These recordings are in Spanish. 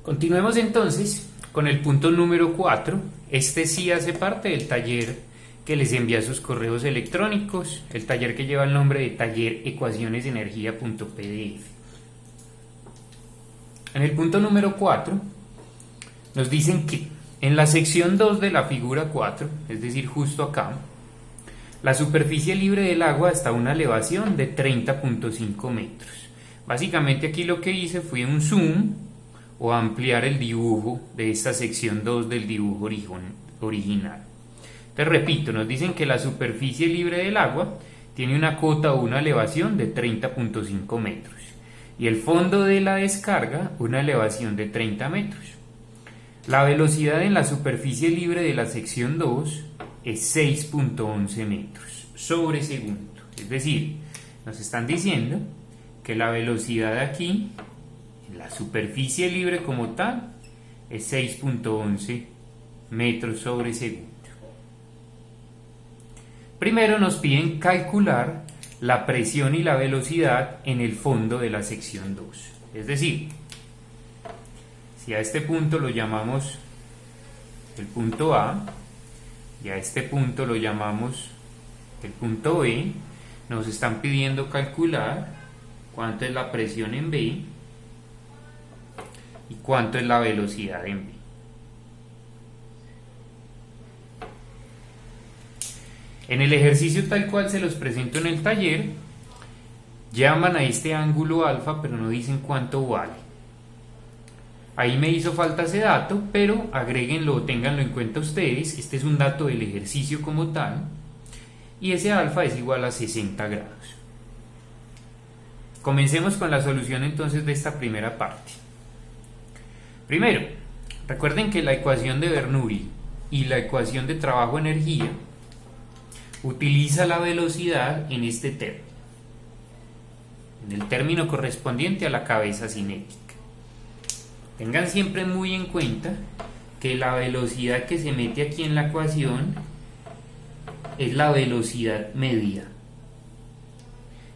Continuemos entonces con el punto número 4. Este sí hace parte del taller que les envía sus correos electrónicos, el taller que lleva el nombre de taller ecuacionesenergia.pdf. En el punto número 4 nos dicen que en la sección 2 de la figura 4, es decir, justo acá, la superficie libre del agua está a una elevación de 30.5 metros. Básicamente aquí lo que hice fue un zoom o ampliar el dibujo de esta sección 2 del dibujo original. Te repito, nos dicen que la superficie libre del agua tiene una cota o una elevación de 30.5 metros y el fondo de la descarga una elevación de 30 metros. La velocidad en la superficie libre de la sección 2 es 6.11 metros sobre segundo. Es decir, nos están diciendo que la velocidad aquí, en la superficie libre como tal, es 6.11 metros sobre segundo. Primero nos piden calcular la presión y la velocidad en el fondo de la sección 2. Es decir, si a este punto lo llamamos el punto A y a este punto lo llamamos el punto B, nos están pidiendo calcular cuánto es la presión en B y cuánto es la velocidad en B. En el ejercicio tal cual se los presento en el taller, llaman a este ángulo alfa, pero no dicen cuánto vale. Ahí me hizo falta ese dato, pero agréguenlo o ténganlo en cuenta ustedes. Este es un dato del ejercicio como tal, y ese alfa es igual a 60 grados. Comencemos con la solución entonces de esta primera parte. Primero, recuerden que la ecuación de Bernoulli y la ecuación de trabajo-energía utiliza la velocidad en este término, en el término correspondiente a la cabeza cinética. Tengan siempre muy en cuenta que la velocidad que se mete aquí en la ecuación es la velocidad media.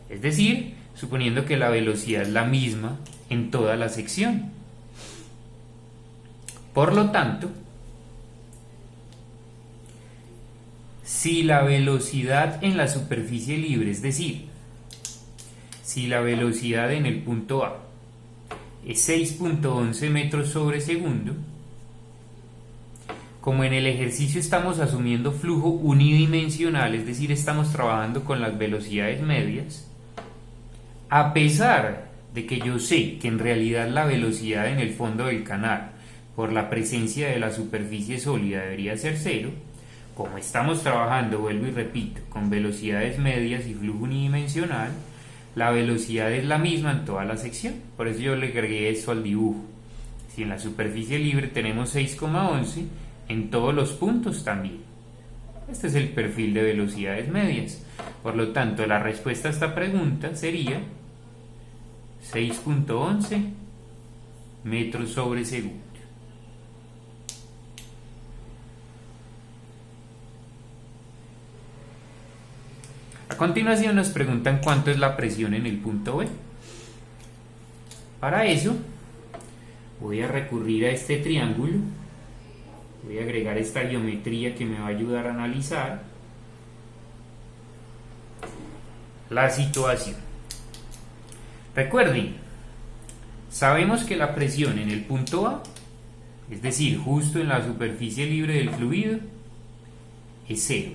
Es decir, suponiendo que la velocidad es la misma en toda la sección. Por lo tanto, si la velocidad en la superficie libre, es decir, si la velocidad en el punto A es 6.11 metros sobre segundo, como en el ejercicio estamos asumiendo flujo unidimensional, es decir, estamos trabajando con las velocidades medias, a pesar de que yo sé que en realidad la velocidad en el fondo del canal, por la presencia de la superficie sólida, debería ser cero, como estamos trabajando, vuelvo y repito, con velocidades medias y flujo unidimensional, la velocidad es la misma en toda la sección. Por eso yo le agregué eso al dibujo. Si en la superficie libre tenemos 6,11, en todos los puntos también. Este es el perfil de velocidades medias. Por lo tanto, la respuesta a esta pregunta sería 6.11 metros sobre segundo. A continuación nos preguntan cuánto es la presión en el punto B. Para eso voy a recurrir a este triángulo, voy a agregar esta geometría que me va a ayudar a analizar la situación. Recuerden, sabemos que la presión en el punto A, es decir, justo en la superficie libre del fluido, es cero.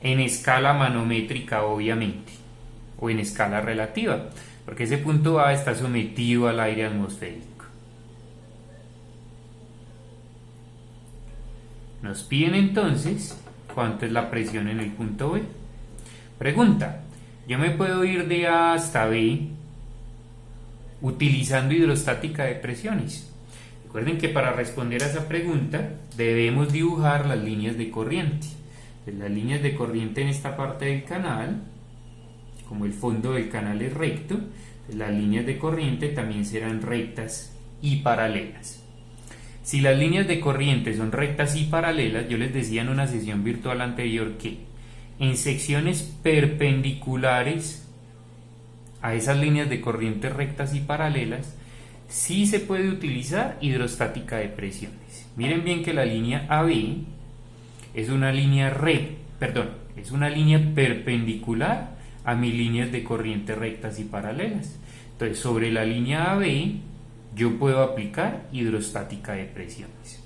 En escala manométrica, obviamente, o en escala relativa, porque ese punto A está sometido al aire atmosférico. Nos piden entonces cuánto es la presión en el punto B. Pregunta, ¿yo me puedo ir de A hasta B utilizando hidrostática de presiones? Recuerden que para responder a esa pregunta debemos dibujar las líneas de corriente. Las líneas de corriente en esta parte del canal, como el fondo del canal es recto, las líneas de corriente también serán rectas y paralelas. Si las líneas de corriente son rectas y paralelas, yo les decía en una sesión virtual anterior que en secciones perpendiculares a esas líneas de corriente rectas y paralelas sí se puede utilizar hidrostática de presiones. Miren bien que la línea AB es una línea es una línea perpendicular a mis líneas de corriente rectas y paralelas. Entonces, sobre la línea AB yo puedo aplicar hidrostática de presiones.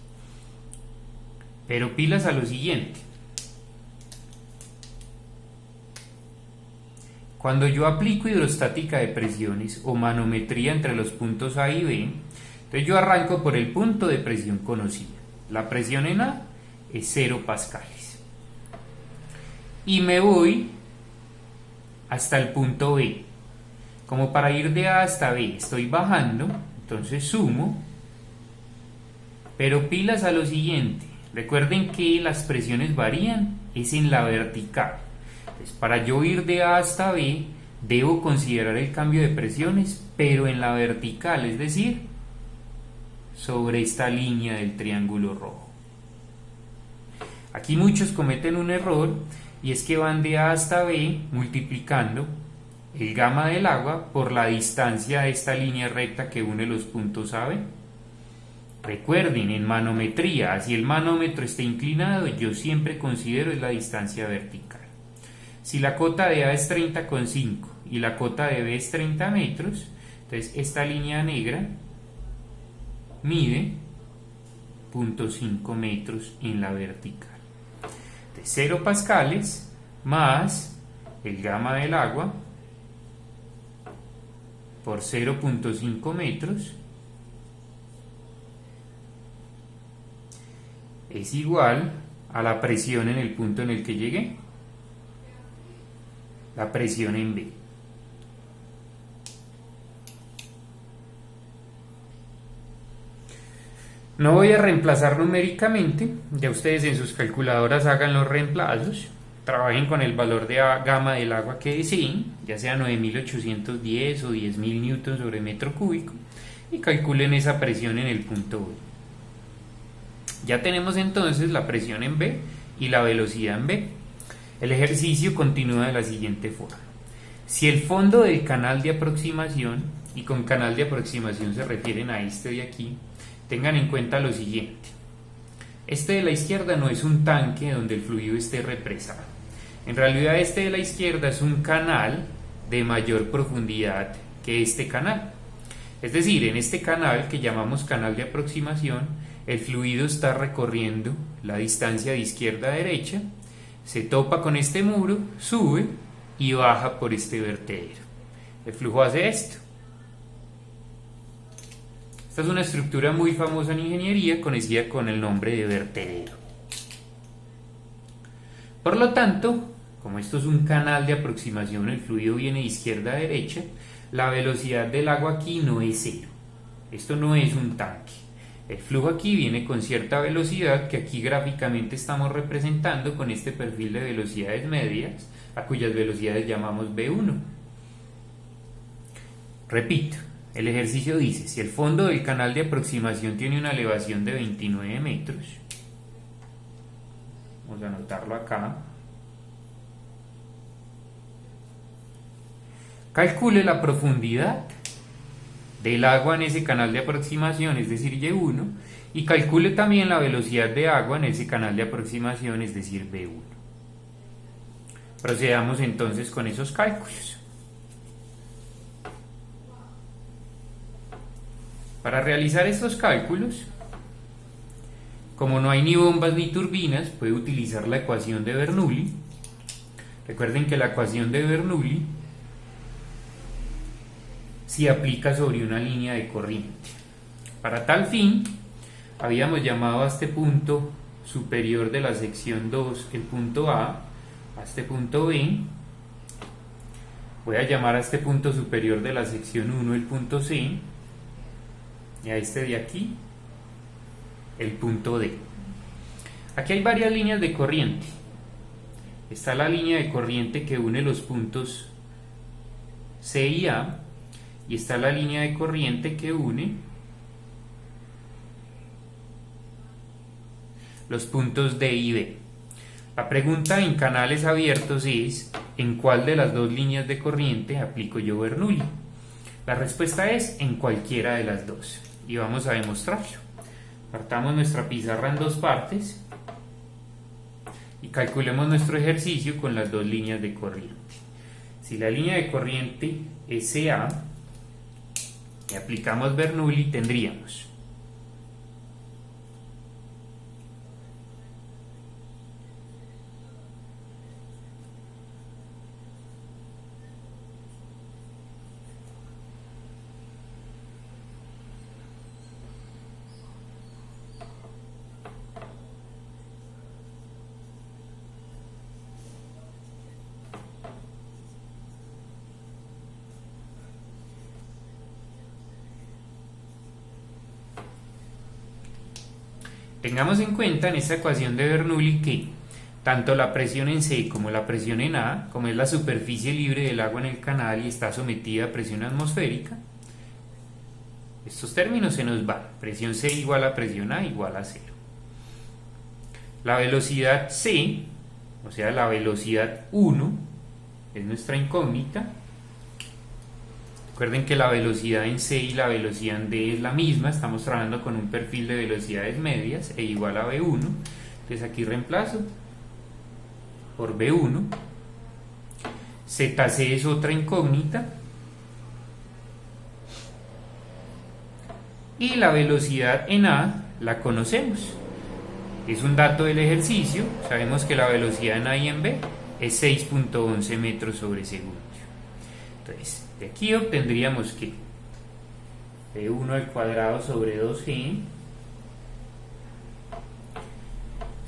Pero pilas a lo siguiente. Cuando yo aplico hidrostática de presiones o manometría entre los puntos A y B, entonces yo arranco por el punto de presión conocido. La presión en A es 0 pascales. Y me voy hasta el punto B. Como para ir de A hasta B estoy bajando, entonces sumo. Pero pilas a lo siguiente. Recuerden que las presiones varían, es en la vertical. Entonces, para yo ir de A hasta B, debo considerar el cambio de presiones, pero en la vertical, es decir, sobre esta línea del triángulo rojo. Aquí muchos cometen un error, y es que van de A hasta B multiplicando el gamma del agua por la distancia de esta línea recta que une los puntos A, B. Recuerden, en manometría, si el manómetro está inclinado, yo siempre considero es la distancia vertical. Si la cota de A es 30,5 y la cota de B es 30 metros, entonces esta línea negra mide 0,5 metros en la vertical. De 0 pascales más el gamma del agua por 0,5 metros es igual a la presión en el punto en el que llegué, la presión en B. No voy a reemplazar numéricamente, ya ustedes en sus calculadoras hagan los reemplazos, trabajen con el valor de gamma del agua que deseen, ya sea 9810 o 10.000 newtons sobre metro cúbico, y calculen esa presión en el punto B. Ya tenemos entonces la presión en B y la velocidad en B. El ejercicio continúa de la siguiente forma. Si el fondo del canal de aproximación, y con canal de aproximación se refieren a este de aquí, tengan en cuenta lo siguiente. Este de la izquierda no es un tanque donde el fluido esté represado. En realidad este de la izquierda es un canal de mayor profundidad que este canal. Es decir, en este canal que llamamos canal de aproximación, el fluido está recorriendo la distancia de izquierda a derecha, se topa con este muro, sube y baja por este vertedero. El flujo hace esto. Esta es una estructura muy famosa en ingeniería, conocida con el nombre de vertedero. Por lo tanto, como esto es un canal de aproximación, el fluido viene de izquierda a derecha, la velocidad del agua aquí no es cero. Esto no es un tanque. El flujo aquí viene con cierta velocidad que aquí gráficamente estamos representando con este perfil de velocidades medias, a cuyas velocidades llamamos V1. Repito, el ejercicio dice, si el fondo del canal de aproximación tiene una elevación de 29 metros, vamos a anotarlo acá, calcule la profundidad del agua en ese canal de aproximación, es decir, Y1, y calcule también la velocidad de agua en ese canal de aproximación, es decir, V1. Procedamos entonces con esos cálculos. Para realizar estos cálculos, como no hay ni bombas ni turbinas, puede utilizar la ecuación de Bernoulli. Recuerden que la ecuación de Bernoulli se aplica sobre una línea de corriente. Para tal fin, habíamos llamado a este punto superior de la sección 2 el punto A este punto B. Voy a llamar a este punto superior de la sección 1 el punto C, y a este de aquí el punto D. Aquí hay varias líneas de corriente. Está la línea de corriente que une los puntos C y A, y está la línea de corriente que une los puntos D y B. La pregunta en canales abiertos es: ¿en cuál de las dos líneas de corriente aplico yo Bernoulli? La respuesta es en cualquiera de las dos. Y vamos a demostrarlo. Partamos nuestra pizarra en dos partes y calculemos nuestro ejercicio con las dos líneas de corriente. Si la línea de corriente es CA y aplicamos Bernoulli, tendríamos Tengamos en cuenta en esta ecuación de Bernoulli que tanto la presión en C como la presión en A, como es la superficie libre del agua en el canal y está sometida a presión atmosférica, estos términos se nos van. Presión C igual a presión A igual a 0. La velocidad C, o sea la velocidad 1, es nuestra incógnita. Recuerden que la velocidad en C y la velocidad en D es la misma, estamos trabajando con un perfil de velocidades medias, e igual a V1, entonces aquí reemplazo por V1, ZC es otra incógnita, y la velocidad en A la conocemos, es un dato del ejercicio, sabemos que la velocidad en A y en B es 6.11 metros sobre segundo. Entonces, de aquí obtendríamos que V1 al cuadrado sobre 2G,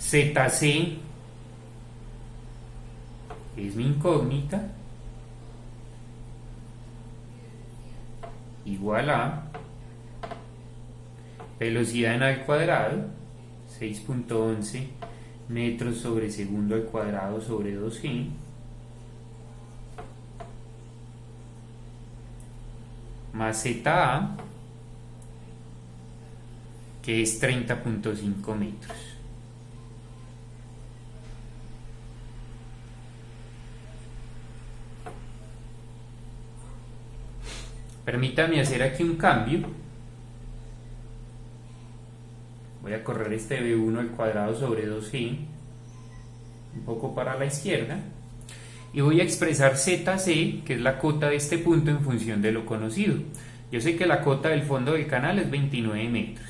ZC es mi incógnita, igual a velocidad en A al cuadrado, 6.11 metros sobre segundo al cuadrado sobre 2G, más ZA, que es 30.5 metros. Permítanme hacer aquí un cambio. Voy a correr este V1 al cuadrado sobre 2G un poco para la izquierda. Y voy a expresar ZC, que es la cota de este punto en función de lo conocido. Yo sé que la cota del fondo del canal es 29 metros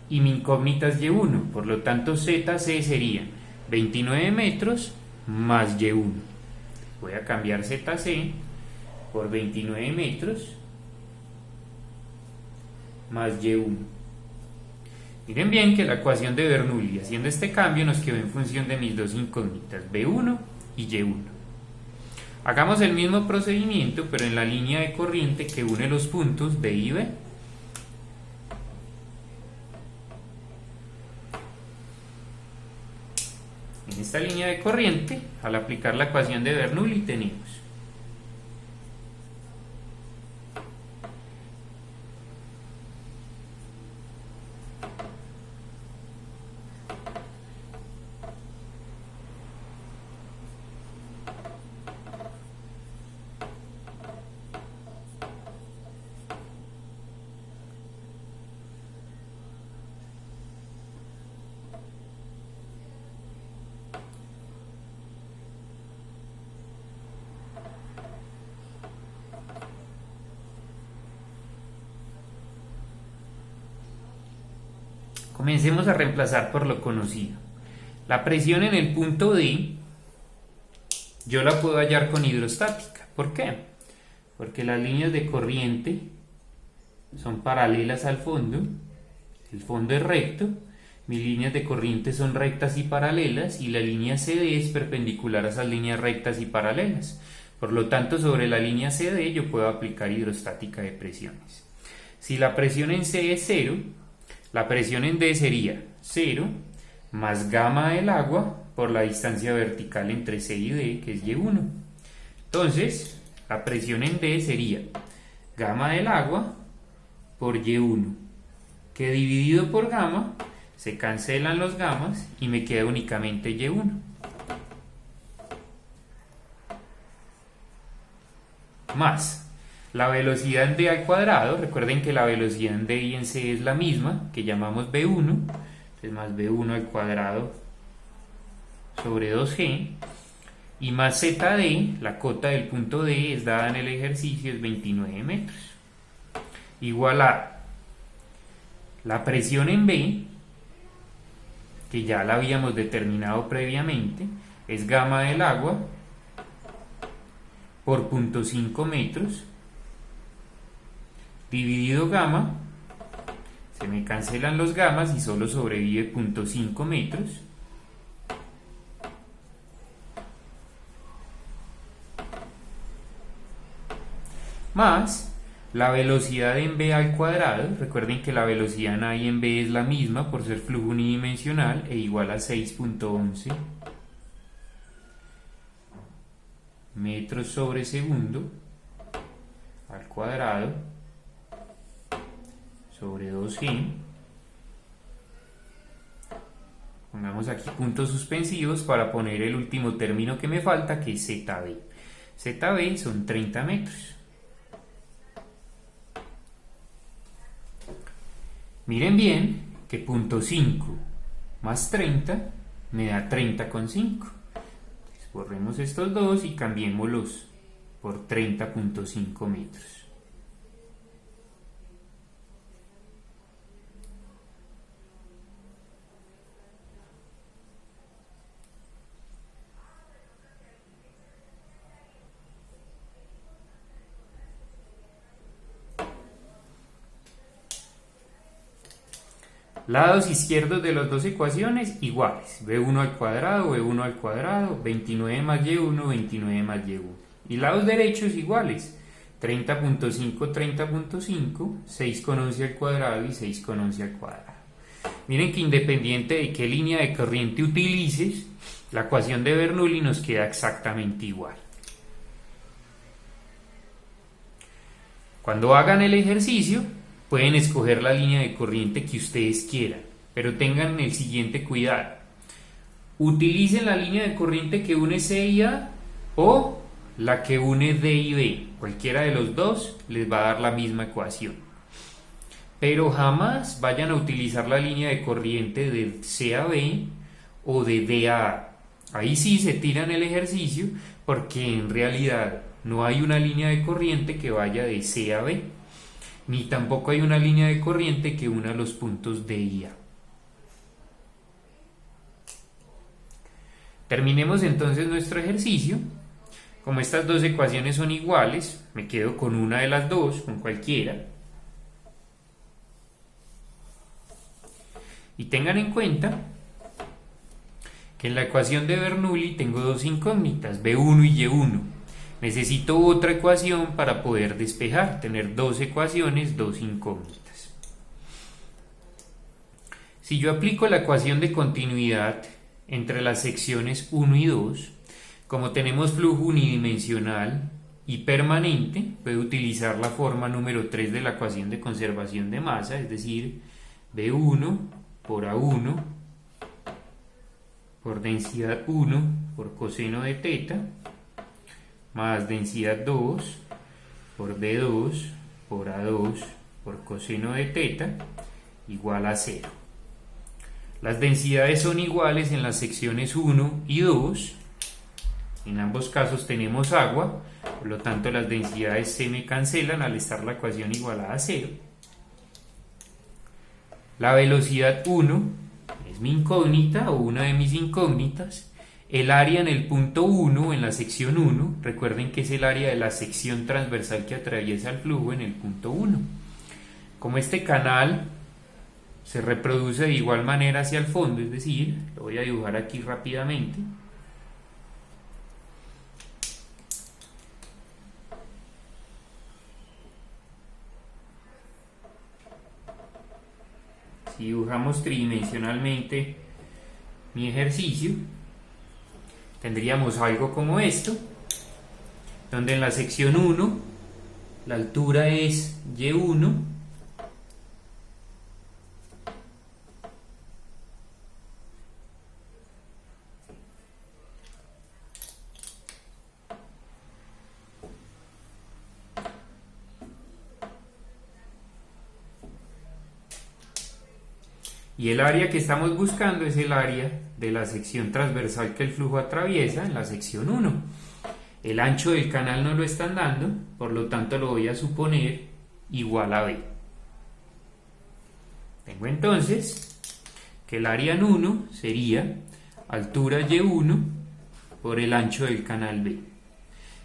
y mi incógnita es Y1, por lo tanto ZC sería 29 metros más Y1. Voy a cambiar ZC por 29 metros más Y1. Miren bien que la ecuación de Bernoulli, haciendo este cambio, nos quedó en función de mis dos incógnitas, B1 y Y1. Hagamos el mismo procedimiento, pero en la línea de corriente que une los puntos B y B. En esta línea de corriente, al aplicar la ecuación de Bernoulli, tenemos Comencemos a reemplazar por lo conocido. La presión en el punto D, yo la puedo hallar con hidrostática. ¿Por qué? Porque las líneas de corriente son paralelas al fondo, el fondo es recto, mis líneas de corriente son rectas y paralelas, y la línea CD es perpendicular a esas líneas rectas y paralelas. Por lo tanto, sobre la línea CD yo puedo aplicar hidrostática de presiones. Si la presión en C es 0, la presión en D sería 0 más gamma del agua por la distancia vertical entre C y D, que es Y1. Entonces, la presión en D sería gamma del agua por Y1, que dividido por gamma, se cancelan los gamas y me queda únicamente Y1. Más La velocidad en d al cuadrado, recuerden que la velocidad en d y en c es la misma, que llamamos v1, entonces más v1 al cuadrado sobre 2g, y más zd, la cota del punto D es dada en el ejercicio, es 29 metros, igual a la presión en B, que ya la habíamos determinado previamente, es gamma del agua por 0.5 metros, dividido gamma, se me cancelan los gamas y solo sobrevive 0.5 metros, más la velocidad en B al cuadrado. Recuerden que la velocidad en A y en B es la misma por ser flujo unidimensional e igual a 6.11 metros sobre segundo al cuadrado sobre 2g. Pongamos aquí puntos suspensivos para poner el último término que me falta, que es ZB. ZB son 30 metros. Miren bien que 0.5 más 30 me da 30,5. Borremos estos dos y cambiémoslos por 30.5 metros. Lados izquierdos de las dos ecuaciones iguales, b1 al cuadrado, b1 al cuadrado, 29 más y1, 29 más y1. Y lados derechos iguales, 30.5, 30.5, 6,11 al cuadrado y 6,11 al cuadrado. Miren que independiente de qué línea de corriente utilices, la ecuación de Bernoulli nos queda exactamente igual. Cuando hagan el ejercicio, pueden escoger la línea de corriente que ustedes quieran, pero tengan el siguiente cuidado. Utilicen la línea de corriente que une C y A o la que une D y B. Cualquiera de los dos les va a dar la misma ecuación. Pero jamás vayan a utilizar la línea de corriente de C a B o de D a A. Ahí sí se tiran el ejercicio porque en realidad no hay una línea de corriente que vaya de C a B, ni tampoco hay una línea de corriente que una los puntos D y A. Terminemos entonces nuestro ejercicio. Como estas dos ecuaciones son iguales, me quedo con una de las dos, con cualquiera. Y tengan en cuenta que en la ecuación de Bernoulli tengo dos incógnitas, B1 y Y1. Necesito otra ecuación para poder despejar, tener dos ecuaciones, dos incógnitas. Si yo aplico la ecuación de continuidad entre las secciones 1 y 2, como tenemos flujo unidimensional y permanente, puedo utilizar la forma número 3 de la ecuación de conservación de masa, es decir, B1 por A1 por densidad 1 por coseno de teta más densidad 2 por B2 por A2 por coseno de teta igual a 0. Las densidades son iguales en las secciones 1 y 2. En ambos casos tenemos agua, por lo tanto las densidades se me cancelan al estar la ecuación igualada a 0. La velocidad 1 es mi incógnita o una de mis incógnitas. El área en el punto 1, en la sección 1, recuerden que es el área de la sección transversal que atraviesa el flujo en el punto 1. Como este canal se reproduce de igual manera hacia el fondo, es decir, lo voy a dibujar aquí rápidamente. Si dibujamos tridimensionalmente mi ejercicio, tendríamos algo como esto, donde en la sección 1 la altura es y1, Y el área que estamos buscando es el área de la sección transversal que el flujo atraviesa en la sección 1. El ancho del canal no lo están dando, por lo tanto lo voy a suponer igual a B. Tengo entonces que el área en 1 sería altura Y1 por el ancho del canal B.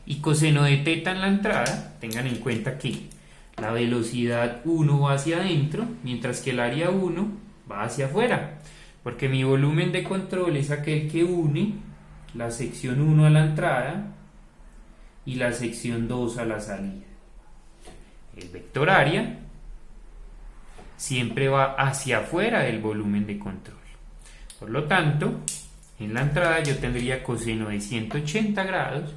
Y coseno de teta en la entrada, tengan en cuenta que la velocidad 1 va hacia adentro, mientras que el área 1 va hacia afuera, porque mi volumen de control es aquel que une la sección 1 a la entrada y la sección 2 a la salida. El vector área siempre va hacia afuera del volumen de control. Por lo tanto, en la entrada yo tendría coseno de 180 grados,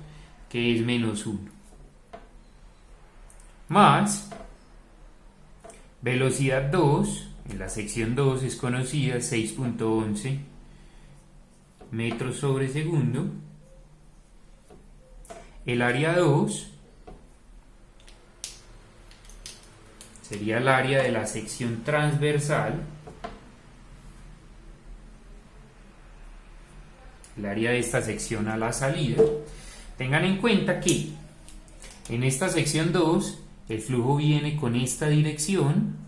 que es menos 1, más velocidad 2, en la sección 2 es conocida, 6.11 metros sobre segundo. El área 2 sería el área de la sección transversal, el área de esta sección a la salida. Tengan en cuenta que en esta sección 2 el flujo viene con esta dirección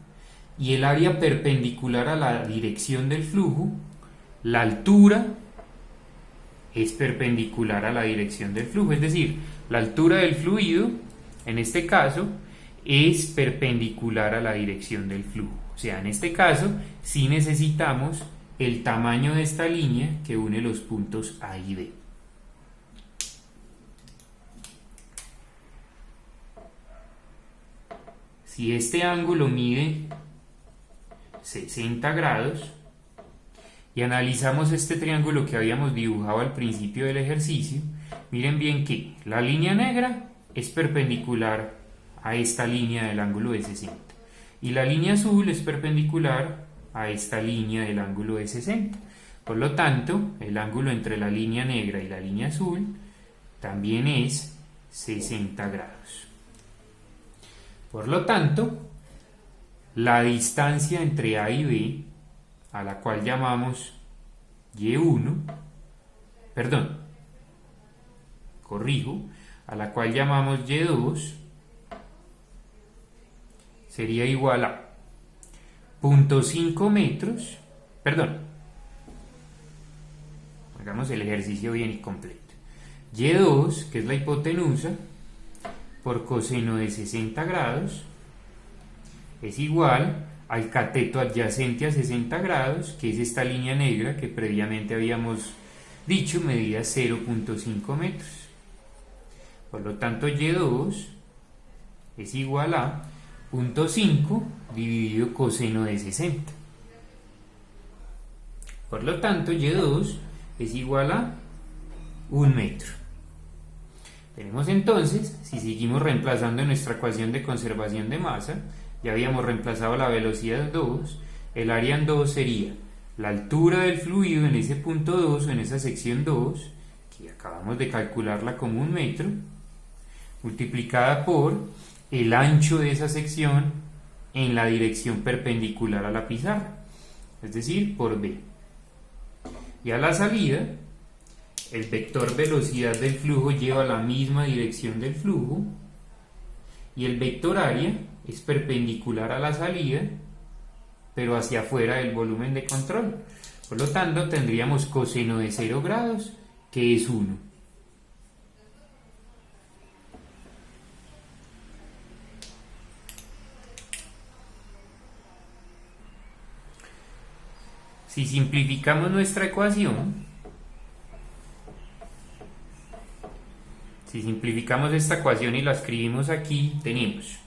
y el área perpendicular a la dirección del flujo, la altura es perpendicular a la dirección del flujo, es decir, la altura del fluido, en este caso, es perpendicular a la dirección del flujo. O sea, en este caso, sí necesitamos el tamaño de esta línea que une los puntos A y B. Si este ángulo mide 60 grados y analizamos este triángulo que habíamos dibujado al principio del ejercicio, miren bien que la línea negra es perpendicular a esta línea del ángulo de 60 y la línea azul es perpendicular a esta línea del ángulo de 60. Por lo tanto, el ángulo entre la línea negra y la línea azul también es 60 grados. Por lo tanto, la distancia entre A y B, a la cual llamamos Y1, a la cual llamamos Y2, sería igual a 0.5 metros, hagamos el ejercicio bien y completo. Y2, que es la hipotenusa, por coseno de 60 grados, es igual al cateto adyacente a 60 grados, que es esta línea negra que previamente habíamos dicho medía 0.5 metros. Por lo tanto, Y2 es igual a 0.5 dividido coseno de 60. Por lo tanto, Y2 es igual a 1 metro. Tenemos entonces, si seguimos reemplazando en nuestra ecuación de conservación de masa, ya habíamos reemplazado la velocidad 2, el área en 2 sería la altura del fluido en ese punto 2 o en esa sección 2, que acabamos de calcularla como 1 metro, multiplicada por el ancho de esa sección en la dirección perpendicular a la pizarra, es decir, por B. Y a la salida, el vector velocidad del flujo lleva la misma dirección del flujo y el vector área es perpendicular a la salida, pero hacia afuera del volumen de control. Por lo tanto, tendríamos coseno de 0 grados, que es 1. Si simplificamos nuestra ecuación, si simplificamos esta ecuación y la escribimos aquí, tenemos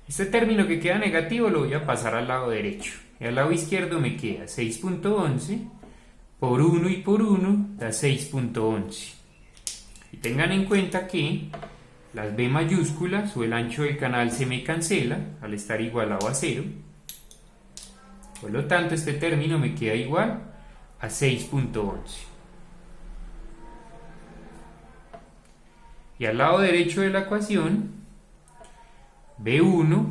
este término que queda negativo, lo voy a pasar al lado derecho. Y al lado izquierdo me queda 6.11 por 1 y por 1 da 6.11. Y tengan en cuenta que las B mayúsculas o el ancho del canal se me cancela al estar igualado a 0. Por lo tanto, este término me queda igual a 6.11. Y al lado derecho de la ecuación, B1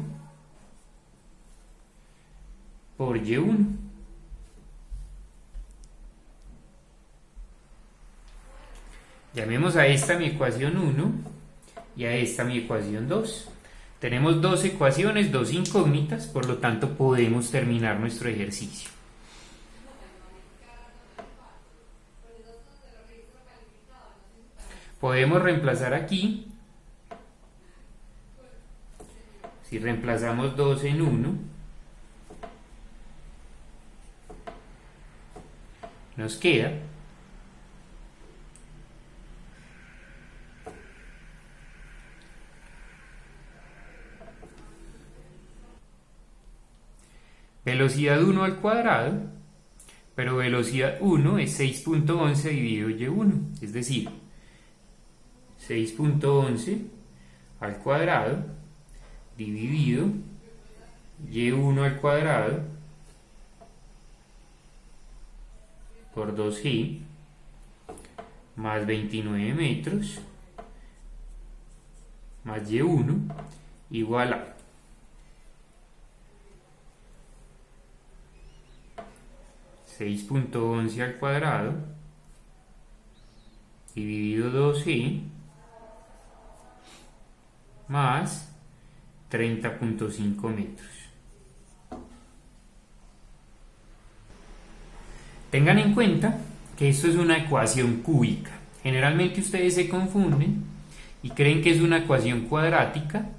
por Y1. Llamemos a esta mi ecuación 1 y a esta mi ecuación 2. Tenemos dos ecuaciones, dos incógnitas, por lo tanto podemos terminar nuestro ejercicio. Podemos reemplazar aquí. Si reemplazamos 2 en 1, nos queda velocidad 1 al cuadrado, pero velocidad 1 es 6.11 dividido Y1, es decir, 6.11 al cuadrado dividido Y1 al cuadrado por 2G más 29 metros más Y1 igual a 6.11 al cuadrado dividido 2G más 30.5 metros. Tengan en cuenta que esto es una ecuación cúbica. Generalmente ustedes se confunden y creen que es una ecuación cuadrática,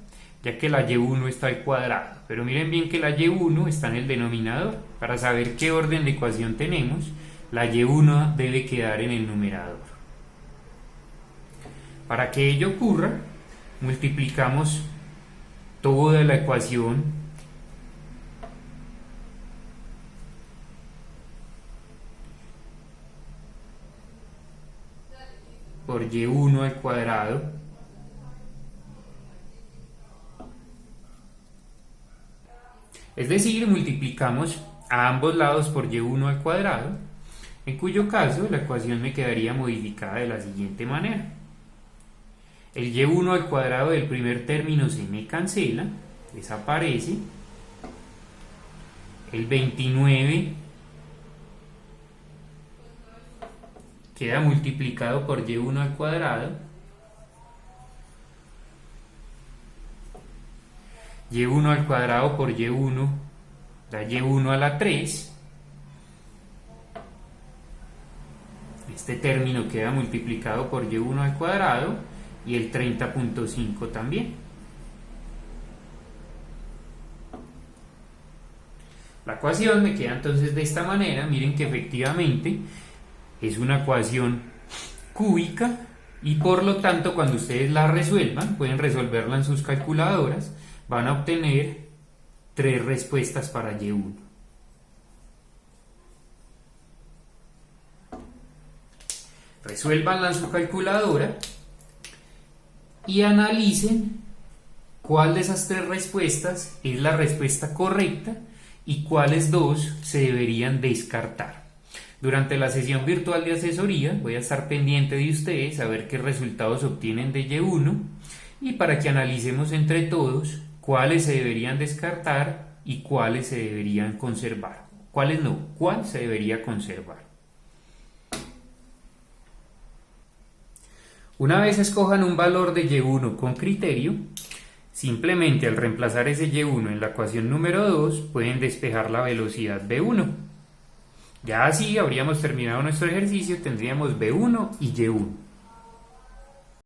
ya que la Y1 está al cuadrado. Pero miren bien que la Y1 está en el denominador. Para saber qué orden de ecuación tenemos, la Y1 debe quedar en el numerador. Para que ello ocurra, multiplicamos toda la ecuación por Y1 al cuadrado es decir, multiplicamos a ambos lados por Y1 al cuadrado, en cuyo caso la ecuación me quedaría modificada de la siguiente manera. El Y1 al cuadrado del primer término se me cancela, desaparece. El 29 queda multiplicado por Y1 al cuadrado. Y1 al cuadrado por Y1 da Y1 a la 3. Este término queda multiplicado por Y1 al cuadrado. Y el 30.5 también. La ecuación me queda entonces de esta manera. Miren que efectivamente es una ecuación cúbica y por lo tanto cuando ustedes la resuelvan, pueden resolverla en sus calculadoras, van a obtener 3 respuestas para Y1. Resuélvanla en su calculadora y analicen cuál de esas 3 respuestas es la respuesta correcta y cuáles 2 se deberían descartar. Durante la sesión virtual de asesoría voy a estar pendiente de ustedes a ver qué resultados obtienen de Y1 y para que analicemos entre todos cuáles se deberían descartar y cuáles se deberían conservar. ¿Cuáles no? ¿Cuál se debería conservar? Una vez escojan un valor de Y1 con criterio, simplemente al reemplazar ese Y1 en la ecuación número 2 pueden despejar la velocidad V1. Ya así habríamos terminado nuestro ejercicio, tendríamos V1 y Y1.